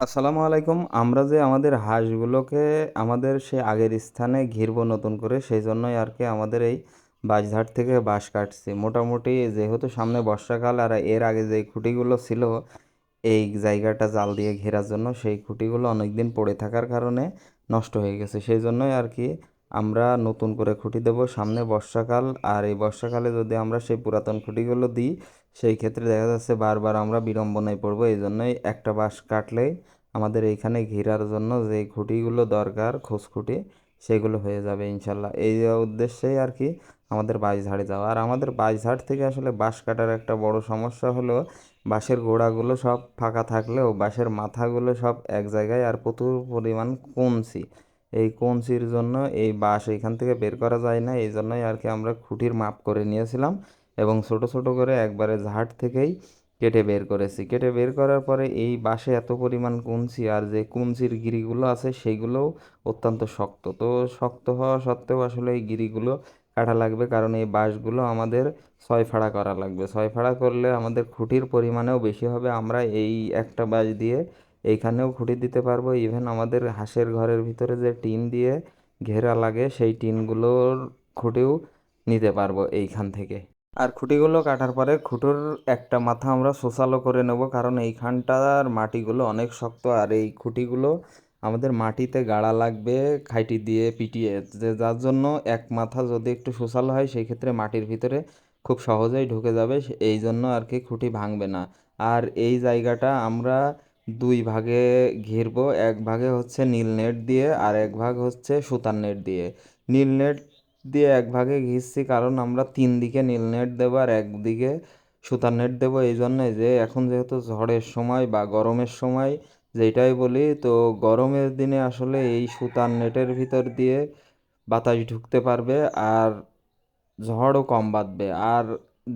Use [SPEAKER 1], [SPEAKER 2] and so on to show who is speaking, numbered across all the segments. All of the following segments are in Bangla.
[SPEAKER 1] আসসালামু আলাইকুম। আমরা যে আমাদের হাঁসগুলোকে আমাদের সেই আগের স্থানে ঘিরবো নতুন করে, সেইজন্যই আরকি আমাদের এই বাঁশঝাড় থেকে বাঁশ কাটছি। মোটামুটি যেহেতু সামনে বর্ষাকাল আর এর আগে যেই খুঁটিগুলো ছিল এই জায়গাটা জাল দিয়ে ঘেরার জন্য, সেই খুঁটিগুলো অনেকদিন পড়ে থাকার কারণে নষ্ট হয়ে গেছে। সেইজন্যই আরকি আমরা নতুন করে খুঁটি দেবো। সামনে বর্ষাকাল, আর এই বর্ষাকালে যদি আমরা সেই পুরাতন খুঁটিগুলো দিই, সেই ক্ষেত্রে দেখা যাচ্ছে বারবার আমরা বিড়ম্বনায় পড়বো। এইজন্যই একটা বাঁশ কাটলেই আমাদের এইখানে ঘেরার জন্য যেই খুঁটিগুলো দরকার, খোঁজ খুঁটি, সেগুলো হয়ে যাবে ইনশাল্লাহ। এই উদ্দেশ্যেই আরকি আমাদের বাঁশঝাড়ে যাওয়া। আর আমাদের বাঁশঝাড় থেকে আসলে বাঁশ কাটার একটা বড় সমস্যা হলো বাঁশের গোড়াগুলো সব ফাঁকা থাকলেও বাঁশের মাথাগুলো সব এক জায়গায়, আর প্রচুর পরিমাণ কঞ্চি। এই কঞ্চির জন্য এই বাঁশ এখান থেকে বের করা যায় না। এই জন্যই আর কি আমরা খুঁটির মাপ করে নিয়েছিলাম এবং ছোট ছোট করে একবারে ঝাড় থেকেই কেটে বের করেছি। কেটে বের করার পরে এই বাঁশে এত পরিমাণ কঞ্চি, আর যে কঞ্চির গিরিগুলো আছে সেইগুলোও অত্যন্ত শক্ত। তো শক্ত হওয়া সত্ত্বেও আসলে এই গিরিগুলো কাটা লাগবে, কারণ এই বাঁশগুলো আমাদের 6 ফাড়া করা লাগবে। 6 ফাড়া করলে আমাদের খুঁটির পরিমাণেও বেশি হবে। আমরা এই একটা বাঁশ দিয়ে এইখানেও খুঁটি দিতে পারবো। ইভেন আমাদের হাঁসের ঘরের ভিতরে যে টিন দিয়ে ঘেরা লাগে সেই টিনগুলোর খুঁটিও নিতে পারবো এইখান থেকে। আর খুঁটিগুলো কাটার পরে খুঁটোর একটা মাথা আমরা সোসালো করে নেব, কারণ এইখানটার মাটিগুলো অনেক শক্ত, আর এই খুঁটিগুলো আমাদের মাটিতে গাড়া লাগবে খাইটি দিয়ে পিটিয়ে, যার জন্য এক মাথা যদি একটু সোসালো হয় সেই ক্ষেত্রে মাটির ভিতরে খুব সহজেই ঢুকে যাবে। এই জন্য আর কি খুঁটি ভাঙবে না। আর এই জায়গাটা আমরা দুই ভাগে ঘিরবো। এক ভাগে হচ্ছে নীল নেট দিয়ে, আর এক ভাগ হচ্ছে সুতার নেট দিয়ে। নীল নেট দিয়ে এক ভাগে ঘিরছি কারণ আমরা 3 দিকে নীল নেট দেবো আর একদিকে সুতার নেট দেবো। এই জন্যে যে এখন যেহেতু ঝড়ের সময় বা গরমের সময় যেটাই বলি, তো গরমের দিনে আসলে এই সুতার নেটের ভিতর দিয়ে বাতাস ঢুকতে পারবে আর ঝড়ও কম বাঁধবে। আর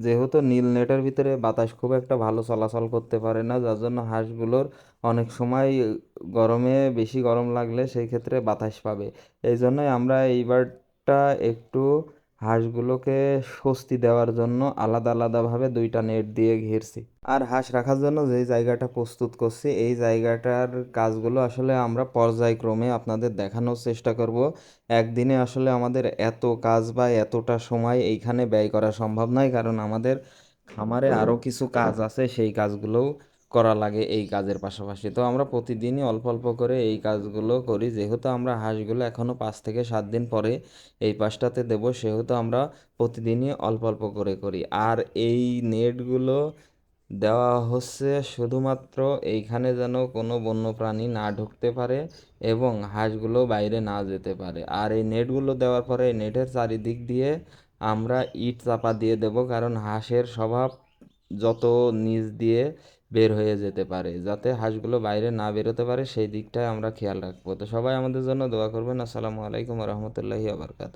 [SPEAKER 1] যেহেতু নীল নেটের ভিতরে বাতাস খুব একটা ভালো চলাচল করতে পারে না, যার জন্য হাঁসগুলোর অনেক সময় গরমে বেশি গরম লাগলে সেই ক্ষেত্রে বাতাস পাবে। এই জন্যই আমরা এইবারটা একটু হাঁসগুলোকে স্বস্তি দেওয়ার জন্য আলাদা আলাদাভাবে 2টা নেট দিয়ে ঘিরছি। আর হাঁস রাখার জন্য যেই জায়গাটা প্রস্তুত করছি, এই জায়গাটার কাজগুলো আসলে আমরা পর্যায়ক্রমে আপনাদের দেখানোর চেষ্টা করব। একদিনে আসলে আমাদের এত কাজ বা এতটা সময় এইখানে ব্যয় করা সম্ভব নয়, কারণ আমাদের খামারে আরও কিছু কাজ আছে, সেই কাজগুলোও করা লাগে এই কাজের পাশাপাশি। তো আমরা প্রতিদিনই অল্প অল্প করে এই কাজগুলো করি। যেহেতু আমরা হাঁসগুলো এখনও 5 থেকে 7 দিন পরে এই পাশটাতে দেবো, সেহেতু আমরা প্রতিদিনই অল্প অল্প করে করি। আর এই নেটগুলো দেওয়া হচ্ছে শুধুমাত্র এইখানে যেন কোনো বন্যপ্রাণী না ঢুকতে পারে এবং হাঁসগুলো বাইরে না যেতে পারে। আর এই নেটগুলো দেওয়ার পরে এই নেটের চারিদিক দিয়ে আমরা ইট চাপা দিয়ে দেব, কারণ হাঁসের স্বভাব যত নিচ দিয়ে বের হয়ে যেতে পারে, যাতে হাঁসগুলো বাইরে না বেরোতে পারে সেই দিকটায় আমরা খেয়াল রাখবো। তো সবাই আমাদের জন্য দোয়া করবেন। আসসালামু আলাইকুম রহমতুল্লাহি আবরকাত।